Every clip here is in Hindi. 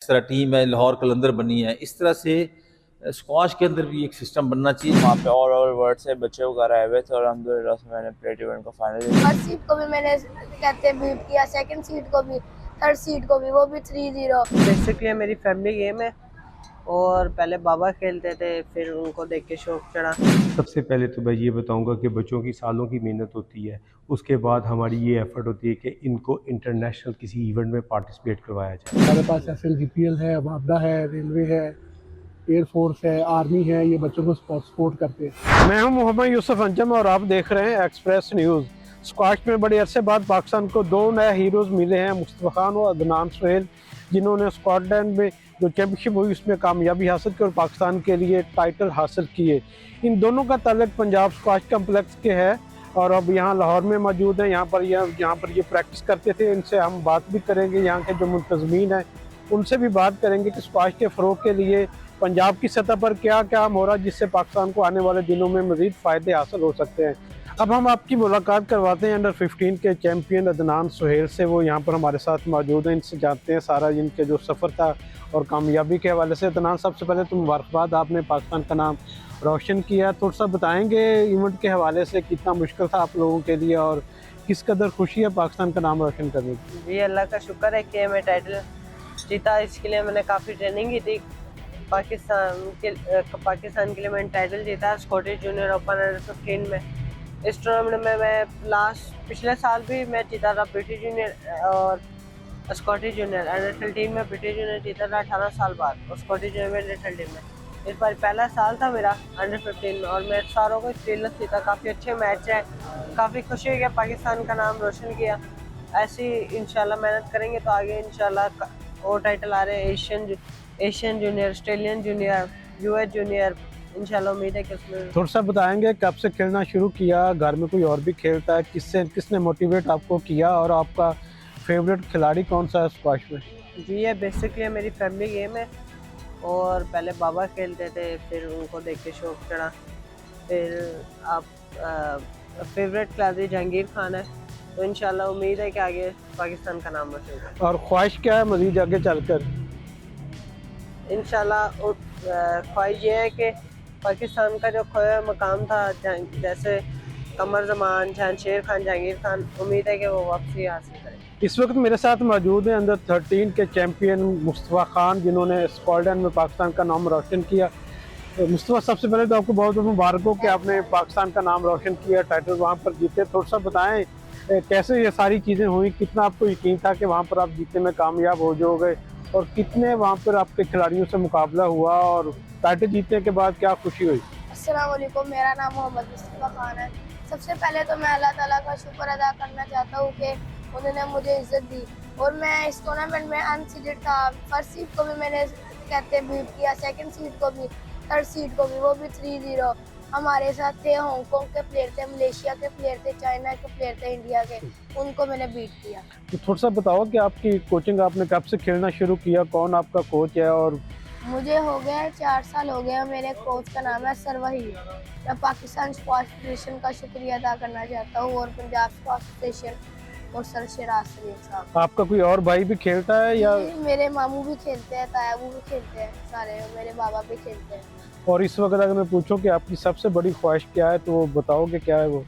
तरह टीम है लाहौर कलंदर बनी है, इस तरह से स्क्वाश के अंदर भी एक सिस्टम बनना चाहिए। वहाँ पे ऑल ओवर वर्ल्ड से बच्चे वगैरह आए हुए थे और अल्हम्दुलिल्लाह से मैंने प्लेट इवेंट को फाइनल फर्स्ट सीट को भी मैंने कहते बीट किया, सेकंड सीट को भी, थर्ड सीट को भी, वो भी 3-0। बेसिकली मेरी फैमिली गेम है और पहले बाबा खेलते थे, फिर उनको देख के शौक चढ़ा। सबसे पहले तो मैं ये बताऊंगा कि बच्चों की सालों की मेहनत होती है, उसके बाद हमारी ये एफर्ट होती है कि इनको इंटरनेशनल किसी इवेंट में पार्टिसिपेट करवाया जाए। हमारे पास SLGPL है, वापडा है, रेलवे है, एयरफोर्स है, आर्मी है, ये बच्चों को सपोर्ट करते हैं। मैं हूं मोहम्मद यूसुफ अंजम और आप देख रहे हैं एक्सप्रेस न्यूज़। स्क्वाश में बड़े अरसे बाद पाकिस्तान को दो नए हीरोज़ मिले हैं, मुस्तफ़ा खान और अदनान सुहेल, जिन्होंने स्कॉटलैंड में जो चैम्पियनशिप हुई उसमें कामयाबी हासिल की और पाकिस्तान के लिए टाइटल हासिल किए। इन दोनों का ताल्लुक पंजाब स्क्वाश कम्प्लेक्स के है और अब यहाँ लाहौर में मौजूद है। यहाँ पर ये प्रैक्टिस करते थे। इनसे हम बात भी करेंगे, यहाँ के जो मुंतज़मीन हैं उनसे भी बात करेंगे कि स्क्वाश के फ़रोग के लिए पंजाब की सतह पर क्या काम हो रहा है, जिससे पाकिस्तान को आने वाले दिनों में मज़ीद फ़ायदे हासिल हो सकते हैं। अब हम आपकी मुलाकात करवाते हैं अंडर 15 के चैम्पियन अदनान सुहेल से। वो यहाँ पर हमारे साथ मौजूद हैं, इनसे जानते हैं सारा इनके जो सफ़र था और कामयाबी के हवाले से। अदनान, सबसे पहले तो मुबारकबाद, आपने पाकिस्तान का नाम रोशन किया। थोड़ा सा बताएँगे इवेंट के हवाले से कितना मुश्किल था आप लोगों के लिए और किस कदर खुशी है पाकिस्तान का नाम रोशन करने की? जी अल्लाह का शुक्र है कि मैं टाइटल जीता। इसके लिए मैंने काफ़ी ट्रेनिंग की थी। पाकिस्तान के लिए मैंने टाइटल जीता स्कॉटिश जूनियर ओपन अंडर 15 में। इस टूर्नामेंट में मैं पिछले साल भी मैच जीता था ब्रिटिश जूनियर और स्कॉटिश जूनियर अंडर 13 में। ब्रिटिश जूनियर जीता था 18 साल बाद और स्कॉटिश जूनियर में अंडर 13 में। इस बार पहला साल था मेरा अंडर 15 में और मैं सारों को एक्सपीरियंस जीता। काफ़ी अच्छे मैच है, काफ़ी खुशी हुई कि पाकिस्तान का नाम रोशन किया। ऐसी इंशाल्लाह मेहनत करेंगे तो आगे इंशाल्लाह और टाइटल आ रहे हैं, Asian junior, Australian junior, US junior. इंशाल्लाह उम्मीद है कि उसमें। थोड़ा सा बताएंगे कब से खेलना शुरू किया, घर में कोई और भी खेलता है, किसने मोटिवेट आपको किया और आपका फेवरेट खिलाड़ी कौन सा है स्क्वाश में? जी ये बेसिकली मेरी फैमिली गेम है और पहले बाबा खेलते थे, फिर उनको देख के शौक चढ़ा। फिर आप फेवरेट खिलाड़ी जहांगीर खान है, तो इंशाल्लाह उम्मीद है कि आगे पाकिस्तान का नाम रोशन करें। और ख्वाहिश क्या है मज़ीद आगे चलकर? इंशाल्लाह ख्वाहिश ये है कि पाकिस्तान का जो खोया मकाम था, जैसे कमर जमान, शेर खान, जहांगीर खान, उम्मीद है कि वो वापसी हासिल करें। इस वक्त मेरे साथ मौजूद हैं अंडर 13 के चैम्पियन मुस्तफ़ा खान, जिन्होंने स्कॉटलैंड में पाकिस्तान का नाम रोशन किया। तो मुस्तफ़ा, सबसे पहले तो आपको बहुत बहुत मुबारक हो कि आपने पाकिस्तान का नाम रोशन किया, टाइटल वहाँ पर जीते। थोड़ा सा बताएं कैसे ये सारी चीज़ें हुई, कितना आपको यकीन था कि वहाँ पर आप जीतने में कामयाब हो जाओगे और कितने वहाँ पर आपके खिलाड़ियों से मुकाबला हुआ और टाइटल जीतने के बाद क्या खुशी हुई? अस्सलाम वालेकुम, मेरा नाम मोहम्मद मुस्तफ़ा खान है। सबसे पहले तो मैं अल्लाह ताला का शुक्र अदा करना चाहता हूँ कि उन्होंने मुझे इज़्ज़त दी और मैं इस टूर्नामेंट में अनसीडेड था। फर्स्ट सीट को भी मैंने कहते बीट किया, सेकंड सीट को भी, थर्ड सीट को भी, वो भी 3-0। हमारे साथ थे हांगकांग के प्लेयर थे, मलेशिया के प्लेयर थे, चाइना के प्लेयर थे, इंडिया के, उनको मैंने बीट किया। तो थोड़ा सा बताओ कि आपकी कोचिंग आपने कब से खेलना शुरू किया, कौन आपका कोच है? और मुझे हो गया 4 साल हो गया। मेरे कोच का नाम है सर वहीद। मैं पाकिस्तान स्क्वाश फेडरेशन का शुक्रिया अदा करना चाहता हूँ और पंजाब स्क्वाश फेडरेशन और सर शराज सलीम साहब। आपका कोई और भाई भी खेलता है या? मेरे मामू भी खेलते हैं, तायाबू भी खेलते हैं, सारे मेरे बाबा भी खेलते हैं। और इस वक्त अगर मैं पूछूं कि आपकी सबसे बड़ी ख्वाहिश क्या है तो वो बताओगे क्या है वो?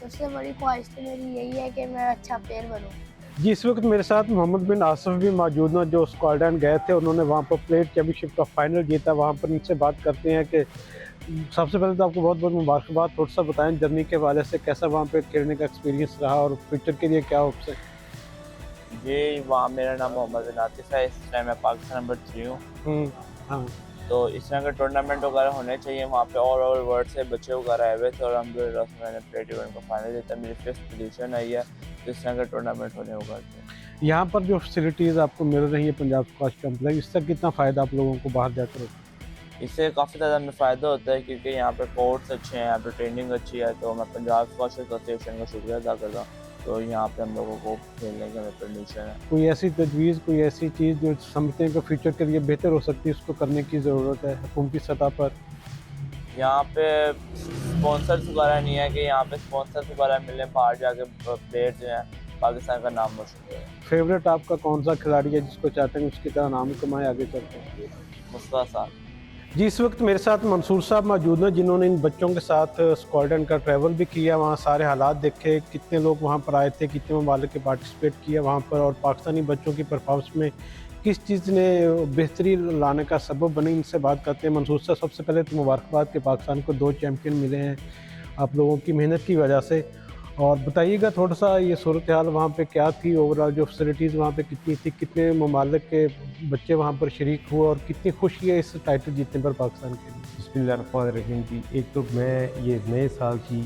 सबसे बड़ी ख्वाहिश तो मेरी यही है कि मैं अच्छा प्लेयर बनूँ। जी, इस वक्त मेरे साथ मोहम्मद बिन आसिफ भी मौजूद हैं, जो स्कॉटलैंड गए थे। उन्होंने वहाँ पर प्लेट चैम्पियनशिप का फाइनल जीता। वहाँ पर इनसे बात करते हैं कि सबसे पहले तो आपको बहुत बहुत मुबारकबाद। थोड़ा सा बताएं जर्नी के हवाले से, कैसा वहाँ पे खेलने का एक्सपीरियंस रहा और फ्यूचर के लिए क्या होप्स है? जी वहाँ मेरा नाम मोहम्मद बिन आतिफ है। इस टाइम मैं पाकिस्तान नंबर 3 हूँ। हाँ, तो इस तरह के टूर्नामेंट वगैरह होने चाहिए। वहाँ पे ऑल ओवर वर्ल्ड से बच्चे वगैरह आए हुए थे और अल्हम्दुलिल्लाह से मैंने प्लेट इवेंट को फाइनल जीता। मेरी 5th पोजीशन आई है। इस तरह के टूर्नामेंट होने होगा। यहाँ पर जो फैसिलिटीज़ आपको मिल रही है पंजाब स्क्वाश कम्प्लेक्स, इससे कितना फ़ायदा आप लोगों को बाहर जाकर होता है? इससे काफ़ी ज़्यादा हमें फ़ायदा होता है क्योंकि यहाँ पे कोर्ट्स अच्छे हैं, यहाँ पे ट्रेनिंग अच्छी है। तो मैं पंजाब स्क्वाश एसोसिएशन का शुक्रिया अदा करता हूँ। तो यहाँ पे हम लोगों को खेलने की हमें परमिशन है। कोई ऐसी तजवीज़, कोई ऐसी चीज़ जो समझते हैं कि फ्यूचर के लिए बेहतर हो सकती है, उसको करने की ज़रूरत है हुकूमती सतह पर? यहाँ पे स्पॉन्सर्स वगैरह नहीं है कि यहाँ पे स्पॉन्सर्स वगैरह मिले बाहर जाके प्लेयर जो हैं। पाकिस्तान का नाम रोशन करें। फेवरेट आपका कौन सा खिलाड़ी है जिसको चाहते हैं उसकी तरह नाम कमाए आगे चलते हैं? मुस्तफा साहब। जी, इस वक्त मेरे साथ मंसूर साहब मौजूद हैं जिन्होंने इन बच्चों के साथ स्कॉटलैंड का ट्रैवल भी किया, वहाँ सारे हालात देखे, कितने लोग वहाँ पर आए थे, कितने ममालिक के पार्टिसिपेट किया वहाँ पर, और पाकिस्तानी बच्चों की परफॉर्मेंस में किस चीज़ ने बेहतरी लाने का सबब बनी। इनसे बात करते हैं। मंसूर साहब, सबसे पहले तो मुबारकबाद कि पाकिस्तान को 2 चैम्पियन मिले हैं आप लोगों की मेहनत की वजह से। और बताइएगा थोड़ा सा ये सूरत हाल वहाँ पे क्या थी, ओवरऑल जो फैसिलिटीज़ वहाँ पे कितनी थी, कितने ममालिक के बच्चे वहाँ पर शरीक हुए और कितनी खुशी है इस टाइटल जीतने पर पाकिस्तान के लिए? बिस्मिल्लाहिर्रहमानिर्रहीम जी, एक तो मैं ये नए साल की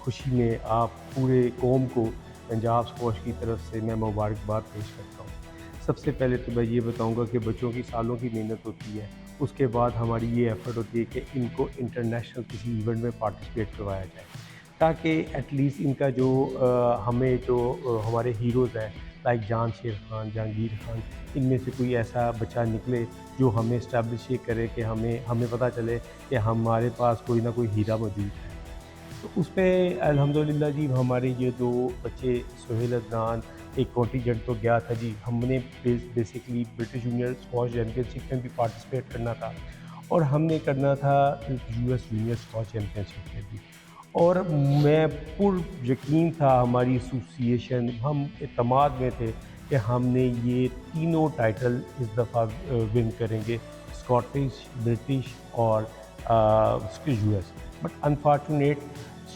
खुशी में आप पूरे कौम को पंजाब स्क्वॉश की तरफ से मैं मुबारकबाद पेश करता हूँ। सबसे पहले तो मैं ये बताऊँगा कि बच्चों की सालों की मेहनत होती है, उसके बाद हमारी ये एफ़र्ट होती है कि इनको इंटरनेशनल किसी इवेंट में पार्टिसिपेट करवाया जाए, ताकि एटलीस्ट इनका जो हमें जो हमारे हीरोज़ हैं लाइक जान शेर खान, जहांगीर खान, इनमें से कोई ऐसा बच्चा निकले जो हमें इस्टेब्लिश ये करे कि हमें पता चले कि हमारे पास कोई ना कोई हीरा मौजूद है। तो उसमें अल्हम्दुलिल्लाह जी हमारे ये 2 बच्चे सोहेल अदनान, एक कॉन्टीजेंट तो गया था जी, हमने basically British junior squash championship में भी पार्टिसिपेट करना था और हमने करना था यूएस जूनियर स्क्वॉश चैम्पियनशिप में भी। और मैं पुर यकीन था, हमारी एसोसिएशन, हम एतमाद में थे कि हमने ये तीनों टाइटल इस दफ़ा विन करेंगे, स्कॉटिश, ब्रिटिश और यूएस। बट अनफॉर्चुनेट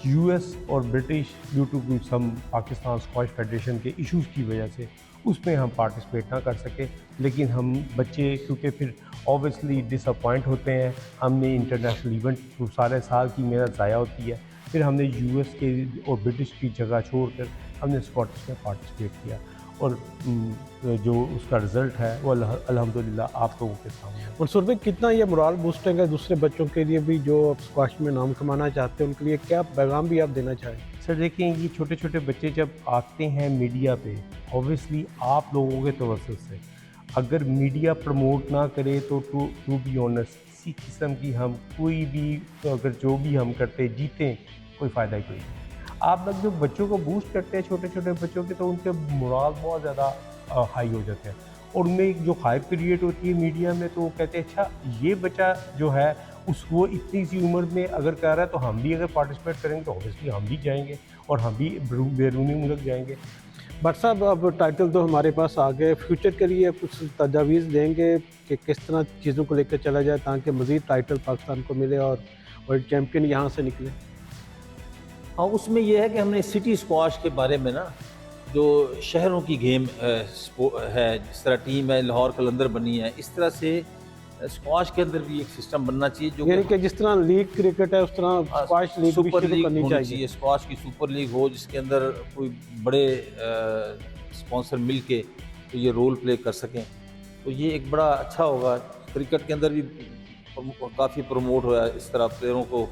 यूएस और British due to some Pakistan squash federation के इश्यूज़ की वजह से उसमें हम पार्टिसिपेट ना कर सके। लेकिन हम बच्चे क्योंकि फिर ऑब्वियसली डिसअपॉइंट होते हैं, हमने इंटरनेशनल इवेंट तो सारे साल की मेहनत ज़ाया होती है, फिर हमने यूएस के और ब्रिटिश की जगह छोड़कर हमने स्कॉटिश में पार्टिसिपेट किया और जो उसका रिज़ल्ट है वो अल्हम्दुलिल्लाह आप लोगों के सामने है। मंसूर भाई, कितना ये मोराल बूस्टिंग है दूसरे बच्चों के लिए भी जो स्क्वॉश में नाम कमाना चाहते हैं, उनके लिए क्या पैगाम भी आप देना चाहें? सर देखिए, ये छोटे छोटे बच्चे जब आते हैं मीडिया पे, ऑब्वियसली आप लोगों के तवज्जुह से अगर मीडिया प्रमोट ना करे तो टू बी ऑनेस्ट किसी किस्म की हम कोई भी अगर जो भी हम करते जीतें कोई फ़ायदा ही कोई नहीं। आप लोग जो बच्चों को बूस्ट करते हैं छोटे छोटे बच्चों के, तो उनके मोराल बहुत ज़्यादा हाई हो जाते हैं और उनमें एक जो हाइप क्रिएट होती है मीडिया में, तो वो कहते हैं अच्छा ये बच्चा जो है वो इतनी सी उम्र में अगर कर रहा है तो हम भी अगर पार्टिसिपेट करेंगे तो ऑब्वियसली हम भी जाएंगे और हम भी बैरूनी मुल्क जाएंगे। बट साहब, अब टाइटल तो हमारे पास आ गए, फ्यूचर के लिए कुछ तजावीज़ देंगे कि किस तरह चीज़ों को लेकर चला जाए ताकि मज़ीद टाइटल पाकिस्तान को मिले और वर्ल्ड चैम्पियन यहाँ से निकले? हाँ, उसमें यह है कि हमने सिटी स्क्वॉश के बारे में ना, जो शहरों की गेम है, जिस तरह टीम है लाहौर कलंदर बनी है, इस तरह से स्क्वॉश के अंदर भी एक सिस्टम बनना चाहिए जो यानी कि जिस तरह लीग क्रिकेट है उस तरह स्क्वॉश लीग भी सुपर शुरू लीग करनी होनी चाहिए। चाहिए। स्क्वॉश की सुपर लीग हो जिसके अंदर कोई बड़े स्पॉन्सर मिल के तो ये रोल प्ले कर सकें, तो ये एक बड़ा अच्छा होगा। क्रिकेट के अंदर भी काफ़ी प्रमोट हुआ है, इस तरह प्लेयरों को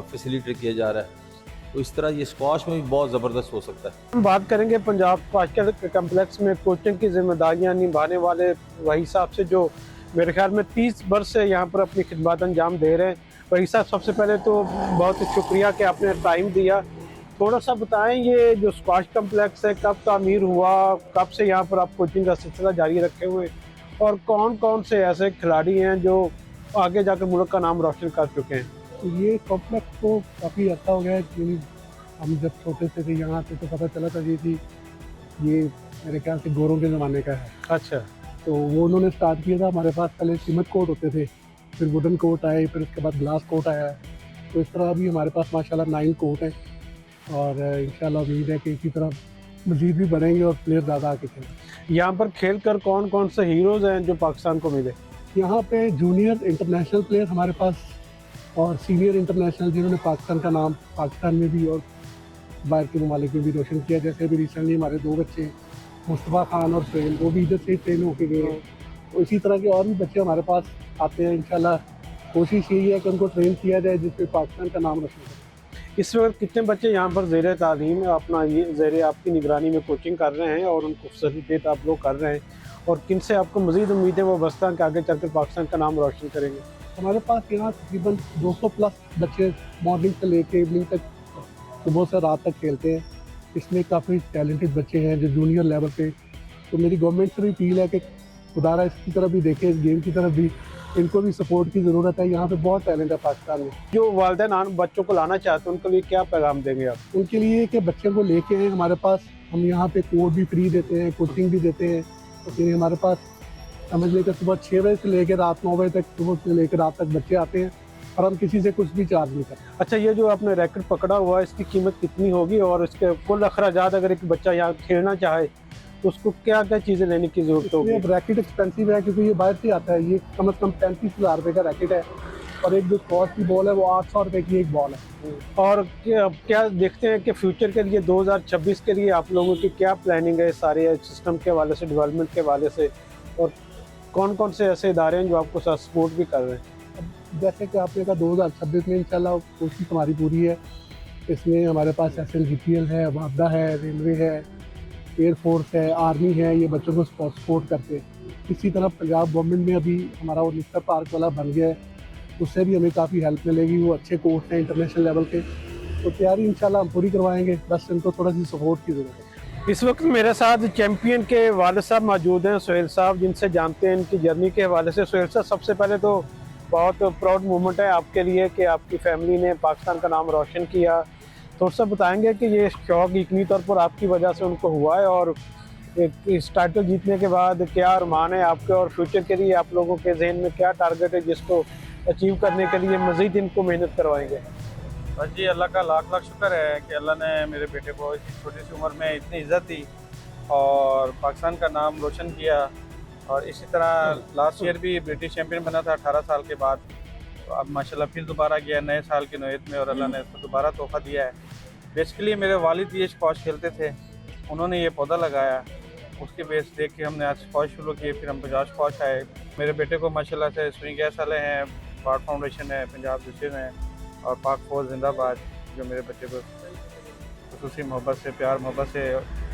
फैसिलिटेट किया जा रहा है, तो इस तरह ये स्क्वॉश में भी बहुत ज़बरदस्त हो सकता है। हम बात करेंगे पंजाब स्क्वॉश के कम्प्लेक्स में कोचिंग की जिम्मेदारियां निभाने वाले वही साहब से, जो मेरे ख्याल में 30 वर्ष से यहाँ पर अपनी खिदमत अंजाम दे रहे हैं। वही साहब, सबसे पहले तो बहुत शुक्रिया कि आपने टाइम दिया। थोड़ा सा बताएं ये जो स्क्वॉश कम्प्लेक्स है कब तामीर हुआ, कब से यहाँ पर आप कोचिंग का सिलसिला जारी रखे हुए, और कौन कौन से ऐसे खिलाड़ी हैं जो आगे जाकर मुल्क का नाम रोशन कर चुके हैं? तो ये कॉम्प्लेक्स तो काफ़ी अच्छा हो गया है, क्योंकि हम जब छोटे से थे यहाँ से तो पता चला था ये मेरे ख्याल से गोरों के ज़माने का है। अच्छा, तो वो उन्होंने स्टार्ट किया था। हमारे पास पहले सीमेंट कोट होते थे, फिर वुडन कोट आए, फिर उसके बाद ग्लास कोट आया। तो इस तरह अभी हमारे पास माशाल्लाह 9 कोट हैं और इंशाल्लाह उम्मीद है कि इसी तरह मज़ीद भी बढ़ेंगे और प्लेयर ज़्यादा आके खेलें। यहाँ पर खेल कर कौन कौन से हीरोज़ हैं जो पाकिस्तान को मिले? यहाँ पे जूनियर इंटरनेशनल प्लेयर हमारे पास और सीनियर इंटरनेशनल जिन्होंने पाकिस्तान का नाम पाकिस्तान में भी और बाहर के ममालिक में भी रोशन किया। जैसे अभी रिसेंटली हमारे 2 बच्चे मुस्तफ़ा खान और सोहेल, वो भी इधर से ट्रेन होके गए हैं। तो इसी तरह के और भी बच्चे हमारे पास आते हैं। इंशाल्लाह कोशिश यही है कि उनको ट्रेन किया जाए जिससे पाकिस्तान का नाम रोशन करे। इस वक्त कितने बच्चे यहाँ पर ज़ेर तालीम अपना ये ज़ेर आपकी निगरानी में कोचिंग कर रहे हैं और उनको फैसिलिटेट आप लोग कर रहे हैं, और किन से आपको मज़ीद उम्मीदें वो बस्ता कि आगे चलकर पाकिस्तान का नाम रोशन करेंगे? हमारे पास यहाँ तकरीबन 200 प्लस बच्चे मॉर्निंग से लेके इवनिंग तक, सुबह से रात तक खेलते हैं। इसमें काफ़ी टैलेंटेड बच्चे हैं जो जूनियर लेवल पे, तो मेरी गवर्नमेंट से भी अपील है कि खुदारा इसकी तरफ भी देखें, इस गेम की तरफ भी, इनको भी सपोर्ट की ज़रूरत है। यहाँ पे बहुत टैलेंट है पाकिस्तान में। जो वालिदैन बच्चों को लाना चाहते हैं उनके लिए क्या पैगाम देंगे आप? उनके लिए कि बच्चों को लेके आए हमारे पास, हम यहाँ पे कोर्स भी फ्री देते हैं, कोचिंग भी देते हैं। तो हमारे पास समझ लेकर सुबह 6 बजे से लेकर रात 9 बजे तक, सुबह से लेकर रात तक बच्चे आते हैं और हम किसी से कुछ भी चार्ज नहीं करते। अच्छा, ये जो आपने रैकेट पकड़ा हुआ है इसकी कीमत कितनी होगी और इसके कुल अखराजात अगर एक बच्चा यहाँ खेलना चाहे तो उसको क्या क्या चीज़ें लेने की ज़रूरत होगी? ये रैकेट एक्सपेंसिव है क्योंकि ये बाहर से आता है। ये कम से कम 35,000 रुपये का रैकेट है और एक जो स्कॉच की बॉल है वो 800 रुपये की एक बॉल है। और क्या देखते हैं कि फ्यूचर के लिए 2026 के लिए आप लोगों की क्या प्लानिंग है सारे सिस्टम के हवाले से, डेवलपमेंट के हवाले से, और कौन कौन से ऐसे इदारे हैं जो आपको सपोर्ट भी कर रहे हैं? जैसे कि आपने कहा 2026 में इंशाल्लाह कोशिश हमारी पूरी है। इसमें हमारे पास SNGPL है, वापडा है, रेलवे है, एयरफोर्स है, आर्मी है, ये बच्चों को सपोर्ट करते हैं। इसी तरह पंजाब गवर्नमेंट में अभी हमारा वो निस्टर पार्क वाला बन गया है, उससे भी हमें काफ़ी हेल्प मिलेगी। वो अच्छे कोच हैं इंटरनेशनल लेवल के, तो तैयारी इंशाल्लाह हम पूरी करवाएंगे, बस इनको थोड़ा सी सपोर्ट की ज़रूरत है। इस वक्त मेरे साथ चैम्पियन के वालिद साहब मौजूद हैं, सुहेल साहब, जिनसे जानते हैं इनकी जर्नी के हवाले से। सुहेल साहब, सबसे पहले तो बहुत प्राउड मोमेंट है आपके लिए कि आपकी फैमिली ने पाकिस्तान का नाम रोशन किया। थोड़ा सा बताएंगे कि ये शौक़ यकीनी तौर पर आपकी वजह से उनको हुआ है और इस टाइटल जीतने के बाद क्या अरमान है आपके और फ्यूचर के लिए आप लोगों के जहन में क्या टारगेट है जिसको अचीव करने के लिए मज़ीद इनको मेहनत करवाएंगे? बस जी, अल्लाह का लाख लाख शुक्र है कि अल्लाह ने मेरे बेटे को इतनी छोटी सी उम्र में इतनी इज़्ज़त दी और पाकिस्तान का नाम रोशन किया। और इसी तरह लास्ट ईयर भी ब्रिटिश चैम्पियन बना था 18 साल के बाद। तो अब माशाल्लाह फिर दोबारा गया नए साल की नौयत में और अल्लाह ने उसको दोबारा तोहफ़ा दिया है। बेसिकली मेरे वालिद ये स्क्वॉश खेलते थे, उन्होंने ये पौधा लगाया, उसके बेस देख के हमने आज स्क्वॉश शुरू किए, फिर हम पंजाब स्क्वॉश आए। मेरे बेटे को माशाल्लाह से स्विंग गैस वाले हैं, पार्ट फाउंडेशन है, पंजाब डिस्ट्रिक्ट है और पाक फौज जिंदाबाद, जो मेरे बच्चे को खुसूसी मोहब्बत से, प्यार मोहब्बत से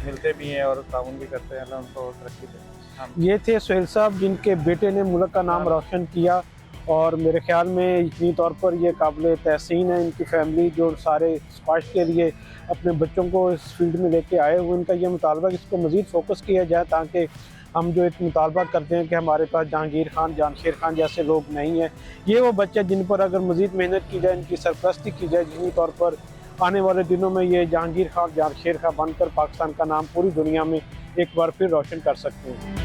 मिलते भी हैं और ताउन भी करते हैं। अल्लाह उनको तरक्की दे। ये थे सुहेल साहब जिनके बेटे ने मुल्क का नाम रोशन किया और मेरे ख्याल में यकीनी तौर पर ये काबिल तहसीन है इनकी फैमिली जो सारे स्क्वॉश के लिए अपने बच्चों को इस फील्ड में लेके आए हुए। इनका ये मुतालबा कि इसको मज़ीद फोकस किया जाए ताकि हम जो एक मुतालबा करते हैं कि हमारे पास जहांगीर खान, जानशेर खान जैसे लोग नहीं हैं। ये वो बच्चे जिन पर अगर मज़ीद मेहनत की जाए, इनकी सरपरस्ती की जाए, यकीनी तौर पर आने वाले दिनों में ये जहांगीर खान, जानशेर खान बनकर पाकिस्तान का नाम पूरी दुनिया में एक बार फिर रोशन कर सकते हैं।